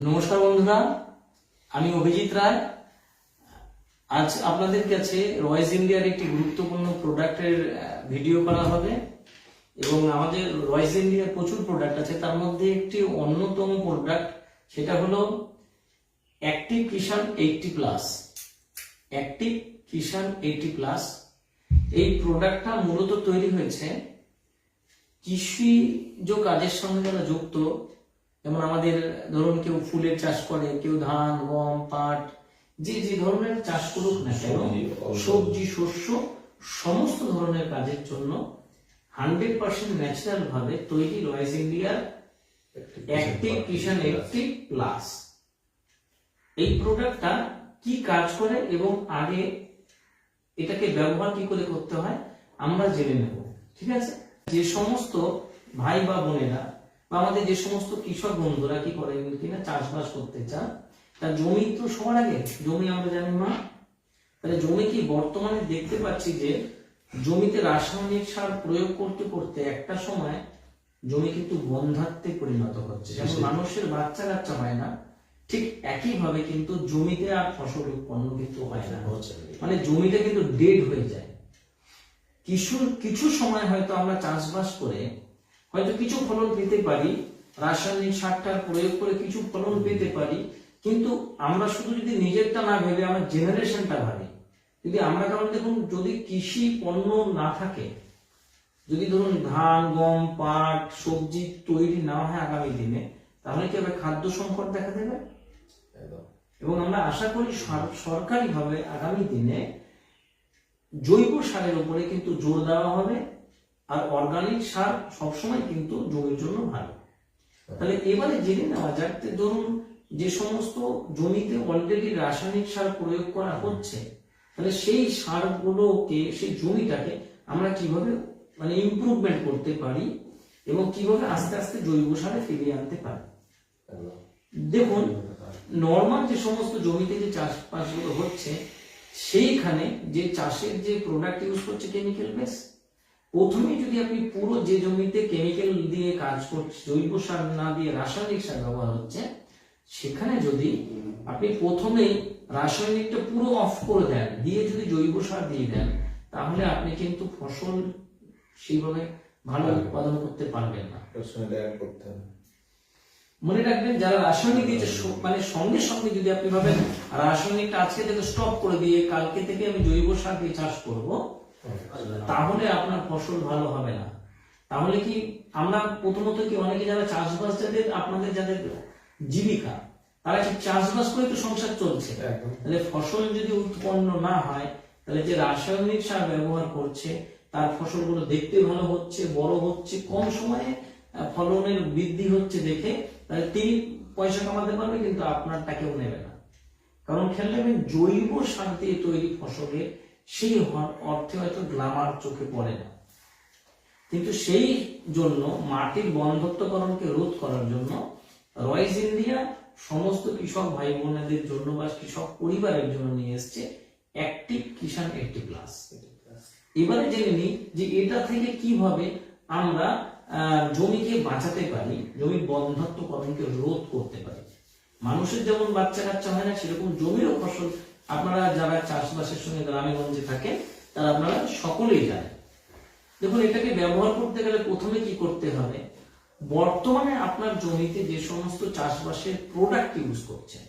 নমস্কার বন্ধুরা, আমি অভিজিৎ রায়। আজ আপনাদের কাছে রয়েস ইন্ডিয়ার একটি গুরুত্বপূর্ণ প্রোডাক্টের ভিডিও করা হবে এবং আমাদের রয়েস ইন্ডিয়ার প্রচুর প্রোডাক্ট আছে, তার মধ্যে একটি অন্যতম প্রোডাক্ট, সেটা হলো অ্যাক্টিভ কিষান 80+। অ্যাক্টিভ কিষান 80+, এই প্রোডাক্টটা মূলত তৈরি হয়েছে কৃষিজ কাজের সঙ্গে যারা যুক্ত, যেমন আমাদের ধরুন কেউ ফুলের চাষ করে, কেউ ধান, গম, পাট, যে যে ধরনের চাষ করুক না কেন, সবজি, শস্য, সমস্ত ধরনের কাজের জন্য 100% ন্যাচারাল ভাবে তৈরি রয়েস ইন্ডিয়ার অ্যাক্টিভ কিষান 80+। এই প্রোডাক্টটা কি কাজ করে এবং আগে এটাকে ব্যবহার কি করে করতে হয় আমরা জেনে নেব, ঠিক আছে? যে সমস্ত ভাই বা বোনেরা বা আমাদের যে সমস্ত কৃষক বন্ধুরা কি করে কিনা চাষবাস করতে চান, তার জমি তো সবার আগে জমি আমরা জানি মা। তাহলে জমি কি বর্তমানে দেখতে পাচ্ছি যে জমিতে রাসায়নিক সার প্রয়োগ করতে করতে একটা সময় জমি কিন্তু বন্ধ্যাত্বে পরিণত হচ্ছে। যেমন মানুষের বাচ্চা কাচ্চা হয় না, ঠিক একই ভাবে কিন্তু জমিতে আর ফসল উৎপন্ন কিন্তু হয় না, মানে জমিটা কিন্তু ডেড হয়ে যায়। কিছু সময় হয়তো আমরা চাষবাস করে হয়তো কিছু ফলন পেতে পারি, রাসায়নিক সারটার প্রয়োগ করে কিছু ফলন পেতে পারি, কিন্তু আমরা শুধু যদি নিজেরটা না ভেবে আমার জেনারেশনটা ভাবি, যদি আমরা, কারণ দেখুন যদি কৃষি পণ্য না থাকে, যদি ধরুন ধান, গম, পাট, সবজি তৈরি না হয় আগামী দিনে, তাহলে কি হবে? খাদ্য সংকট দেখা দেবে। এবং আমরা আশা করি সরকারি ভাবে আগামী দিনে জৈব সারের উপরে কিন্তু জোর দেওয়া হবে, আর অর্গানিক সার সবসময় কিন্তু জমির জন্য ভালো। তাহলে এবারে জেনে নেওয়া যাক, ধরুন যে সমস্ত জমিতে অলরেডি রাসায়নিক সার প্রয়োগ করা হচ্ছে, তাহলে সেই সারগুলোকে, সেই জমিটাকে আমরা কিভাবে মানে ইমপ্রুভমেন্ট করতে পারি এবং কিভাবে আস্তে আস্তে জৈব সারে ফিরিয়ে আনতে পারি। দেখুন, নর্মাল যে সমস্ত জমিতে যে চাষবাসগুলো হচ্ছে, সেইখানে যে চাষের যে প্রোডাক্ট ইউজ করছে কেমিক্যাল বেস, প্রথমে যদি আপনি পুরো যে জমিতে কেমিক্যাল দিয়ে কাজ করছে, জৈব সার না দিয়ে রাসায়নিক সার ব্যবহার হচ্ছে, সেখানে যদি আপনি প্রথমেই রাসায়নিকটা পুরো অফ করে দেন, দিয়ে যদি জৈব সার দিয়ে দেন, তাহলে আপনি কিন্তু ফসল সেইভাবে ভালো উৎপাদন করতে পারবেন না। মনে রাখবেন, যারা রাসায়নিক দিয়েছে, মানে সঙ্গে সঙ্গে যদি আপনি ভাবেন রাসায়নিকটা আজকে থেকে স্টপ করে দিয়ে কালকে থেকে আমি জৈব সার দিয়ে চাষ করব, তাহলে আপনার ফসল ভালো হবে না। তাহলে কি আমরা প্রথমত কি অনেকে যারা চাষবাস, যাদের আপনাদের যাদের জীবিকা, তারা কি চাষবাস করে তো সংসার চলছে, তাহলে ফসল যদি উৎপন্ন না হয়, তাহলে যে রাসায়নিক সার ব্যবহার করছে তার ফসলগুলো দেখতে ভালো হচ্ছে, বড় হচ্ছে, কম সময়ে ফলনের বৃদ্ধি হচ্ছে দেখে, তাহলে তিনি পয়সা কামাতে পারবে, কিন্তু আপনারটা কেউ নেবে না। কারণ খেয়াল রাখবেন, জৈব সার দিয়ে তৈরি ফসলের সেই অর্থে হয়তো গ্ল্যামার চোখে পড়ে না, কিন্তু সেই জন্য মাটির বন্ধ্যত্বকরণকে রোধ করার জন্য রয়েস ইন্ডিয়া সমস্ত কৃষক ভাই বোনেদের জন্য বা কৃষক পরিবারের জন্য নিয়ে এসছে অ্যাক্টিভ কিষান 80+। এবারে জেনে নিই যে এটা থেকে কিভাবে আমরা জমিকে বাঁচাতে পারি, জমির বন্ধ্যত্বকরণকে রোধ করতে পারি। মানুষের যেমন বাচ্চা কাচ্চা হয় না, সেরকম জমিরও ফসল, আপনারা যারা চাষবাসের সঙ্গে গ্রামে গঞ্জে থাকেন তারা আপনারা সকলেই জানেন। দেখুন, এটাকে ব্যবহার করতে গেলে প্রথমে কি করতে হবে, বর্তমানে আপনার জমিতে যে সমস্ত চাষবাসের প্রোডাক্ট ইউজ করছেন,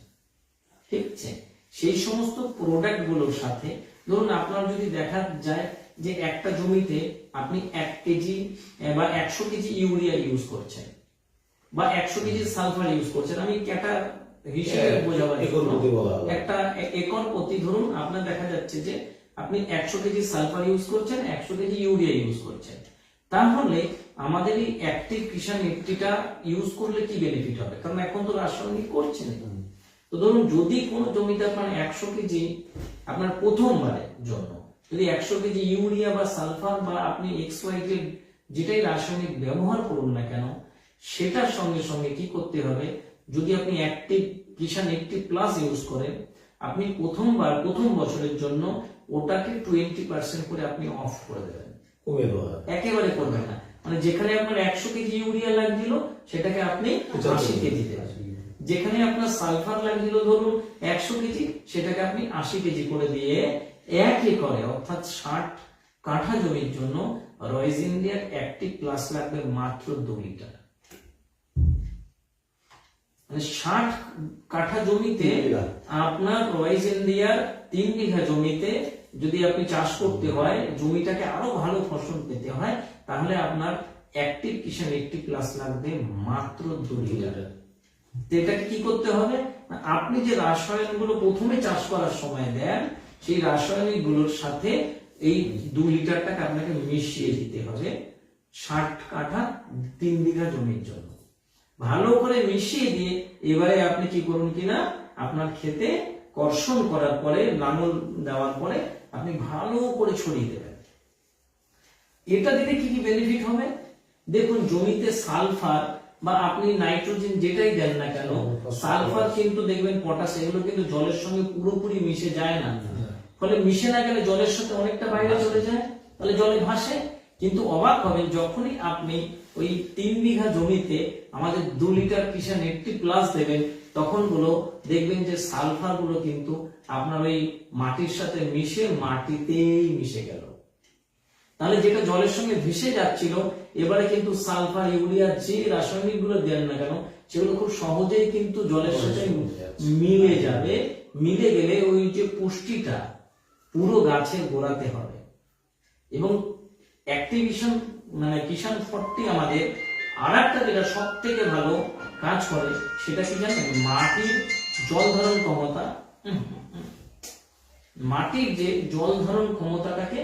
ঠিক আছে, সেই সমস্ত প্রোডাক্ট গুলোর সাথে, ধরুন আপনার যদি দেখা যায় যে একটা জমিতে আপনি 1 কেজি বা 100 কেজি ইউরিয়া ইউজ করছেন বা 100 কেজি সালফার ইউজ করছেন, আমি ক্যাটা হিসেবে বোঝাবার একটা একর প্রতি ধরুন আপনার দেখা যাচ্ছে যে আপনি 100 কেজি সালফার ইউজ করছেন, 100 কেজি ইউরিয়া ইউজ করছেন, তাহলে আমাদের এই অ্যাক্টিভ কিষান 80টা ইউজ করলে কি বেনিফিট হবে? কারণ এখন তো রাসায়নিক করছেন। তো ধরুন যদি কোনো জমিতে আপনার 100 কেজি আপনার প্রথমবারের জন্য যদি 100 কেজি ইউরিয়া বা সালফার বা আপনি XYZ যেটাই রাসায়নিক ব্যবহার করুন না কেন, সেটার সঙ্গে সঙ্গে কি করতে হবে, যদি আপনি অ্যাক্টিভ কিষান 80+ ইউজ করেন, আপনি প্রথম বছরের জন্য ওটাকে 20% করে আপনি অফ করে দেবেন, একেবারে করবেন না। মানে যেখানে আপনার 100 কেজি ইউরিয়া লাগছিল সেটাকে আপনি 80 কেজি দেবেন। যেখানে আপনার সালফার লাগছিল ধরুন 100 কেজি, সেটাকে আপনি 80 কেজি করে দিয়ে 1 একরে অর্থাৎ 60 কাঠা জমির জন্য রয়েস ইন্ডিয়ার অ্যাক্টিভ প্লাস লাগবে মাত্র 2 লিটার। মানে 60 কাঠা জমিতে আপনার রয়েস ইন্ডিয়ার 3 বিঘা জমিতে যদি আপনি চাষ করতে হয়, জমিটাকে আরো ভালো ফসল পেতে হয়, তাহলে আপনার অ্যাক্টিভ কিষান 80 প্লাস লাগবে মাত্র 2 লিটার। এটাকে কি করতে হবে, আপনি যে রাসায়নিকগুলো প্রথমে চাষ করার সময় দেন, সেই রাসায়নিক গুলোর সাথে এই 2 লিটারটাকে আপনাকে মিশিয়ে দিতে হবে 60 কাঠা 3 বিঘা জমির জন্য। ভালো করে মিশিয়ে দিয়ে এবারে আপনি কি করুন কিনা, আপনার ক্ষেতে কর্ষণ করার পরে, লাঙল দেওয়ার পরে আপনি ভালো করে ছড়িয়ে দেবেন। এটা দিলে কি কি বেনিফিট হবে দেখুন, জমিতে সালফার বা আপনি নাইট্রোজেন যেটাই দেন না কেন, সালফার কিন্তু দেখবেন, পটাশ, এগুলো কিন্তু জলের সঙ্গে পুরোপুরি মিশে যায় না। ফলে মিশে না গেলে জলের সাথে অনেকটা বাইরে চলে যায়, তাহলে জলে ভাসে। কিন্তু অবাক হবেন, যখনই আপনি ওই 3 বিঘা জমিতে আমাদের 2 লিটার কিষান 80 প্লাস দেবেন, তখন গুলো দেখবেন যে সালফার গুলো কিন্তু আপনার ওই মাটির সাথে মিশে মাটিতেই মিশে গেল। তাহলে যেটা জলের সঙ্গে ভেসে যাচ্ছিল, এবারে কিন্তু সালফার, ইউরিয়া যে রাসায়নিক গুলো দেন না কেন, সেগুলো খুব সহজেই কিন্তু জলের সাথে মিলে যাবে। মিলে গেলে ওই যে পুষ্টিটা পুরো গাছের গোড়াতে হবে। এবং অ্যাক্টিভিশন মানে কিষান 40 আমাদের আরেকটা যেটা সব থেকে ভালো কাজ করে, সেটা কি জানেন, মাটির জল ধারণ ক্ষমতা, মাটির যে জল ধারণ ক্ষমতাটাকে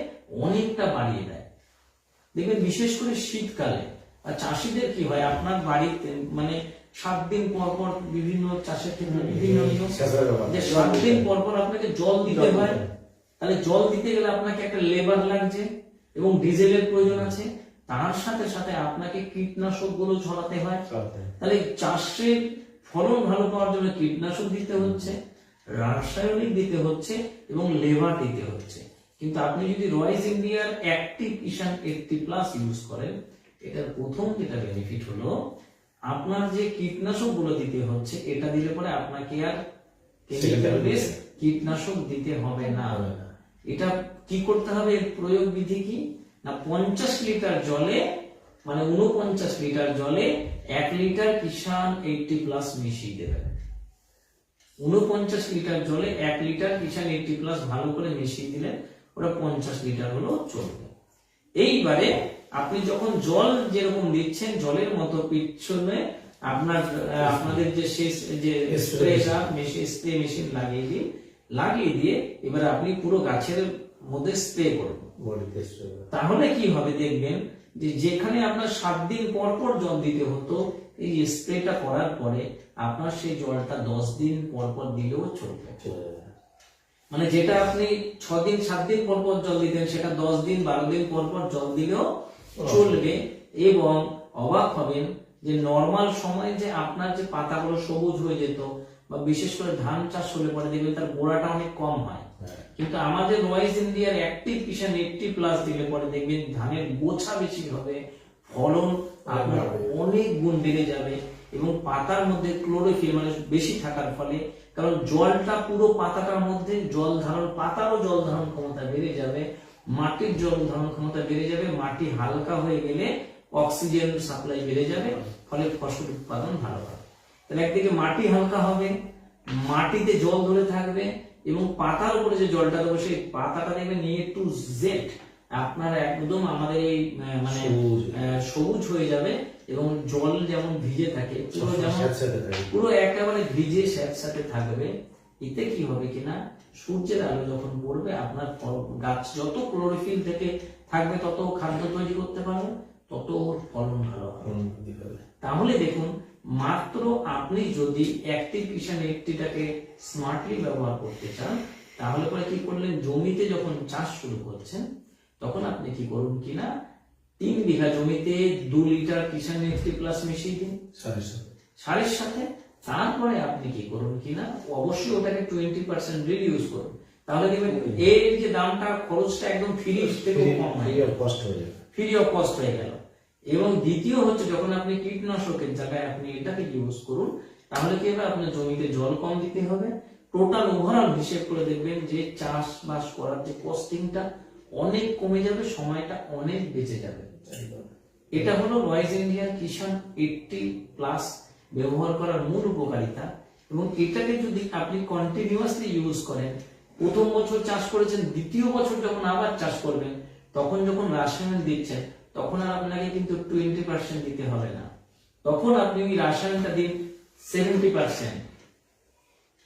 অনেকটা বাড়িয়ে দেয়। দেখবেন বিশেষ করে শীতকালে আর চাষিদের কি হয়, আপনার বাড়িতে মানে 7 দিন পর পর বিভিন্ন চাষের ক্ষেত্রে বিভিন্ন নিয়ম, যে 7 দিন পর পর আপনাকে জল দিতে হয়। তাহলে জল দিতে গেলে আপনাকে একটা লেবার লাগছে এবং ডিজেলের প্রয়োজন আছে, তার সাথে সাথে আপনাকে কীটনাশক গুলো ছড়াতে হয়। তাহলে চাষের ফলন ভালো পাওয়ার জন্য কীটনাশক দিতে হচ্ছে, রাসায়নিক দিতে হচ্ছে এবং লেবার দিতে হচ্ছে। কিন্তু আপনি যদি রয়েস ইন্ডিয়ার অ্যাক্টিভ কিষান 80 প্লাস ইউজ করেন, এটার প্রথম যেটা বেনিফিট হলো, আপনার যে কীটনাশক গুলো দিতে হচ্ছে, এটা দিলে পরে আপনাকে আর কেমিক্যাল বেস কীটনাশক দিতে হবে না। এটা কি করতে হবে, এর প্রয়োগ বিধি কি না, 50 লিটার জলে মানে 49 লিটার জলে 1 লিটার কিষান 80 প্লাস মিশিয়ে দেবেন। 49 লিটার জলে 1 লিটার কিষান 80 প্লাস ভালো করে মিশিয়ে দিলে ওটা 50 লিটার হলো চলবে। এইবারে আপনি যখন জল যেরকম দিচ্ছেন, জলের মতো পিছনে আপনাদের যে শেষ যে স্প্রেটা স্প্রে মেশিন লাগিয়ে দিয়ে এবারে আপনি পুরো গাছের মধ্যে স্প্রে করবেন। তাহলে কি হবে দেখবেন, যে যেখানে আপনার 7 দিন পর পর জল দিতে হতো, এই স্প্রেটা করার পরে আপনার সেই জলটা 10 দিন পর পর দিলেও চলবে। মানে যেটা আপনি 6 দিন 7 দিন পর পর জল দিতেন, সেটা 10 দিন 12 দিন পর পর জল দিলেও চলবে। এবং অবাক হবেন যে নরমাল সময় যে আপনার যে পাতাগুলো সবুজ হয়ে যেত, বা বিশেষ করে ধান চাষ হলে পরে দেখবেন তার গোড়াটা অনেক কম হয়, কিন্তু আমাদের রয়েস ইন্ডিয়ার অ্যাক্টিভ কিষান 80 প্লাস দিলে পরে দেখবেন ধানের গোছা বেশি হবে, ফলন আপনার অনেক গুণ বেড়ে যাবে। এবং পাতার মধ্যে ক্লোরোফিল মানে বেশি থাকার ফলে, কারণ জলটা পুরো পাতাটার মধ্যে জল ধারণ, পাতারও জল ধারণ ক্ষমতা বেড়ে যাবে, মাটির জল ধারণ ক্ষমতা বেড়ে যাবে, মাটি হালকা হয়ে গেলে অক্সিজেন সাপ্লাই বেড়ে যাবে, ফলে ফসল উৎপাদন ভালো হবে। তাহলে একদিকে মাটি হালকা হবে, মাটিতে জল ধরে থাকবে, এবং পাতার উপরে যে জলটা দেবো সেই পাতাটা দেখবেন এ টু জেড আপনার একদম আমাদের এই মানে সবুজ হয়ে যাবে। এবং জল যেমন ভিজে থাকে, পুরো একেবারে ভিজে স্যাঁতস্যাঁতে থাকবে। এতে কি হবে কিনা, সূর্যের আলো যখন পড়বে, আপনার গাছ যত ক্লোরোফিল থেকে থাকবে, তত খাদ্য তৈরি করতে পারবে, তত ফলন ভালো হবে। তাহলে দেখুন, মাত্র আপনি যদি অ্যাক্টিভ কিষান 80টাকে স্মার্টলি ব্যবহার করতে চান, তাহলে পরে কি করলেন, জমিতে যখন চাষ শুরু করছেন, তখন আপনি কি করুন কিনা, 3 বিঘা জমিতে 2 লিটার কিষান 80 প্লাস মিশিয়ে দিন সারের সাথে। তারপরে আপনি কি করুন কিনা, অবশ্যই ওটাকে 20% রিডিউস করুন। তাহলে দেখবেন এর যে দামটা, খরচটা একদম ফ্রি থেকে কম হয়ে যাবে, ফ্রি অফ কস্ট হয়ে গেল। এবং দ্বিতীয় হচ্ছে, যখন আপনি কীটনাশকের জায়গায় আপনি এটাকে ইউজ করুন, তাহলে কি হবে, আপনার জমিতে জল কম দিতে হবে। টোটাল ওভারঅল হিসেব করে দেখবেন যে চাষবাস করার যে কস্টিংটা অনেক কমে যাবে, সময়টা অনেক বেঁচে যাবে। এটা হলো রয়েস ইন্ডিয়া কিষান 80+ ব্যবহার করার মূল উপকারিতা। এবং এটাকে যদি আপনি কন্টিনিউয়াসলি ইউজ করেন, প্রথম বছর চাষ করেছেন, দ্বিতীয় বছর যখন আবার চাষ করবেন, তখন যখন রাসায়নিক দিচ্ছেন, তখন আর আপনাকে কিন্তু 20% দিতে হবে না, তখন আপনি ওই রাসায়নিকটা দিন 70%,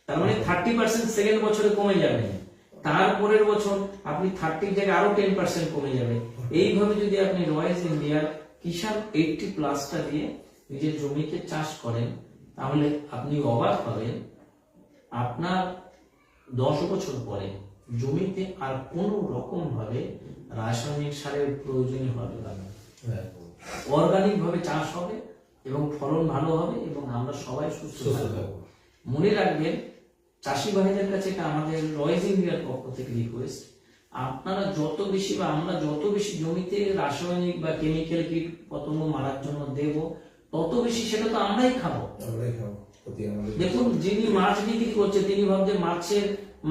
তার মানে 30% সেকেন্ড বছরে কমে যাবে। তারপরের বছর আপনি 30 জায়গায় আরো 10% কমে যাবে। এইভাবে যদি আপনি রয়েস ইন্ডিয়ার কিষান 80+টা দিয়ে নিজের জমিকে চাষ করেন, তাহলে আপনি অবাক হবেন, আপনার 10 বছর পরে জমিতে আর কোনো রকম ভাবে রাসায়নিক সারের প্রয়োজন হবে না, অর্গানিক ভাবে চাষ হবে এবং ফলন ভালো হবে এবং আমরা সবাই সুস্থ থাকবো। মনে রাখবেন, চাষি ভাইদের কাছে এটা আমাদের রয়েস ইন্ডিয়ার পক্ষ থেকে রিকোয়েস্ট, আপনারা যত বেশি বা আমরা যত বেশি জমিতে রাসায়নিক বা কেমিক্যাল কীট পতঙ্গ মারার জন্য দেব, তত বেশি সেটা তো আমরাই খাবো। দেখুন, যিনি মাছ বিক্রি করছে তিনি ভাবছে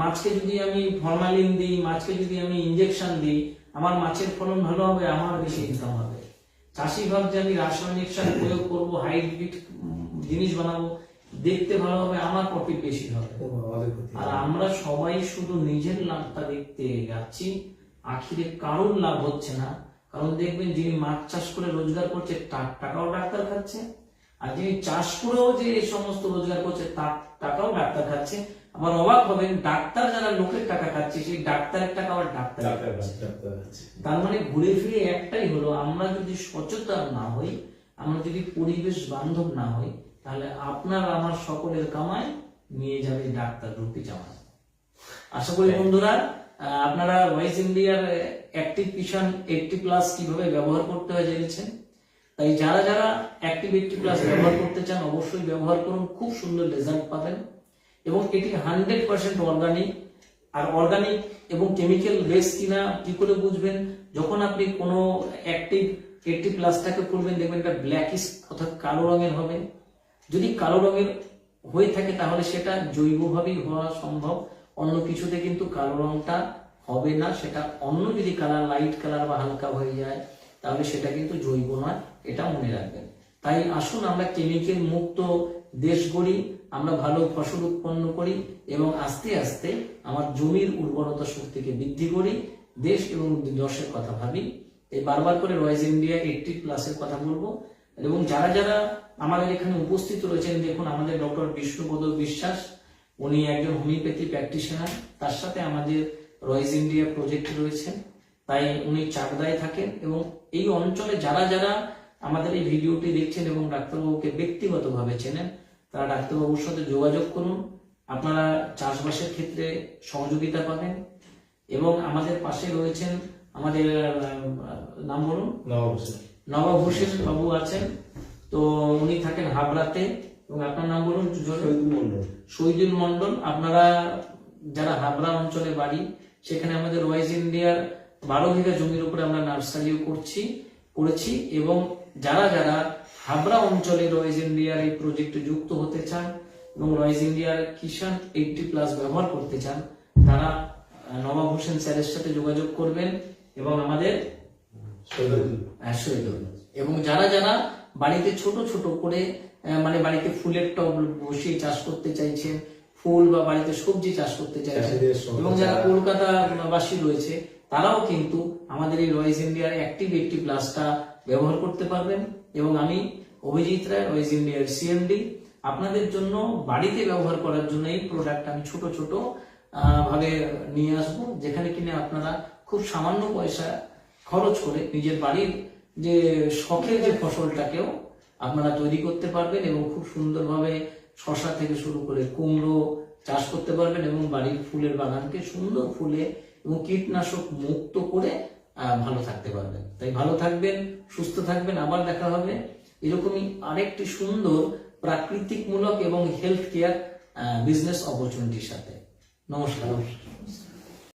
মাছকে যদি আমি ফরমালিন দিই, মাছকে যদি আমি ইনজেকশন দিই, আমার মাছের ফলন ভালো হবে, আমার বেশি ইনকাম হবে। চাষি ভাবছে আমি রাসায়নিক সার প্রয়োগ করবো, হাইব্রিড জিনিস বানাবো, দেখতে ভালো হবে, আমার প্রফিট বেশি হবে। আর আমরা সবাই শুধু নিজের লাভটা দেখতে যাচ্ছি, আখিরে কারোর লাভ হচ্ছে না। কারণ দেখবেন, যিনি মাছ চাষ করে রোজগার করছে তার টাকাও ডাক্তার খাচ্ছে, আর যিনি চাষ করেও যে এই সমস্ত রোজগার করছে তার টাকাও ডাক্তার খাচ্ছে। আবার অবাক হবেন, ডাক্তার যারা লোকের টাকা খাচ্ছে, সেই ডাক্তারের টাকা আবার ডাক্তার খাচ্ছে। তার মানে ঘুরে ফিরে একটাই হলো, আমরা যদি সচেতন না হই, আমরা যদি পরিবেশ বান্ধব না হই, তাহলে আপনার আমার সকলের কামাই নিয়ে যাবে ডাক্তার রুটি জামাই। আশা করি বন্ধুরা আপনারা রয়েস ইন্ডিয়ার অ্যাক্টিভ কিষান 80+ কিভাবে ব্যবহার করতে হয় জেনেছেন। তাই যারা যারা অ্যাক্টিভ 80+ ব্যবহার করতে চান, অবশ্যই ব্যবহার করুন, খুব সুন্দর রেজাল্ট পাবেন। এবং এটি 100% অর্গানিক। আর অর্গানিক এবং কেমিক্যাল বেস কিনা কি করে বুঝবেন? যখন আপনি কোনো অ্যাক্টিভ 80+টাকে করবেন, দেখবেন এটা ব্ল্যাকিশ অর্থাৎ কালো রঙের হবে। যদি কালো রঙের হয়ে থাকে তাহলে সেটা জৈবভাবেই হওয়া সম্ভব, অন্য কিছুতে কিন্তু কালো রঙটা হবে না। সেটা অন্য যদি কালার, লাইট কালার বা হালকা হয়ে যায়, তাহলে সেটা কিন্তু জৈব নয়, এটা মনে রাখবেন। তাই আসুন আমরা কেমিক্যাল মুক্ত দেশ গড়ি, আমরা ভালো ফসল উৎপন্ন করি এবং আস্তে আস্তে আমার জমির উর্বরতা শক্তিকে বৃদ্ধি করি, দেশ এবং দশের কথা ভাবি। এই বারবার করে রয়েস ইন্ডিয়া 80+ কথা বলবো। এবং যারা যারা আমাদের এখানে উপস্থিত রয়েছেন, দেখুন আমাদের ডক্টর বিষ্ণুপদ বিশ্বাস, উনি একজন হোমিওপ্যাথি প্র্যাকটিশনার, তার সাথে আমাদের রয়েস ইন্ডিয়া প্রজেক্ট রয়েছে। তাই উনি চাকদায় থাকেন এবং এই অঞ্চলে যারা যারা আমাদের এই ভিডিওটি দেখছেন এবং ডাক্তারবাবুকে ব্যক্তিগতভাবে চেনেন, তারা ডাক্তারবাবুর সাথে যোগাযোগ করুন। আপনারা চাষবাসের ক্ষেত্রে সহযোগিতা পাবেন। এবং আমাদের পাশে রয়েছেন আমাদের নাম বলুন, নবাব হোসেন বাবু আছেন, তো উনি থাকেন হাবড়াতে। এবং আপনার নাম বলুন? শহীদুল মন্ডল। আপনারা যারা হাবড়া অঞ্চলে বাড়ি, সেখানে আমাদের রয়েস ইন্ডিয়ার 12 বিঘা জমির উপরে আমরা নার্সারিও করেছি। এবং যারা যারা হাবড়া অঞ্চলে রয়েস ইন্ডিয়ার এই প্রজেক্টে যুক্ত হতে চান এবং রয়েস ইন্ডিয়ার কিষান 80+ ব্যবহার করতে চান, তারা নবাব হোসেন স্যারের সাথে যোগাযোগ করবেন এবং আমাদের শহীদুল। এবং যারা যারা বাড়িতে ছোট ছোট করে মানে বাড়িতে ফুলের টব বসিয়ে চাষ করতে চাইছেন, ফুল বা বাড়িতে সবজি চাষ করতে চাইছেন, এবং যারা কলকাতা বাসী রয়েছে, তারাও কিন্তু আমাদের এই রয়েস ইন্ডিয়ার অ্যাক্টিভ 80+টা ব্যবহার করতে পারবেন। এবং আমি অভিজিৎ রায়, রয়েস ইন্ডিয়ার CMD, আপনাদের জন্য বাড়িতে ব্যবহার করার জন্য এই প্রোডাক্ট আমি ছোট ছোট ভাবে নিয়ে আসবো, যেখানে কিনে আপনারা খুব সামান্য পয়সা খরচ করে নিজের বাড়ির যে শখের যে ফসলটাকেও আপনারা তৈরি করতে পারবেন এবং খুব সুন্দরভাবে শসা থেকে শুরু করে কুমড়ো চাষ করতে পারবেন এবং বাড়ির ফুলের বাগানকে সুন্দর ফুলে এবং কীটনাশক মুক্ত করে ভালো থাকতে পারবেন। তাই ভালো থাকবেন, সুস্থ থাকবেন। আবার দেখা হবে এরকমই আরেকটি সুন্দর প্রাকৃতিক মূলক এবং হেলথ কেয়ার বিজনেস অপরচুনিটির সাথে। নমস্কার।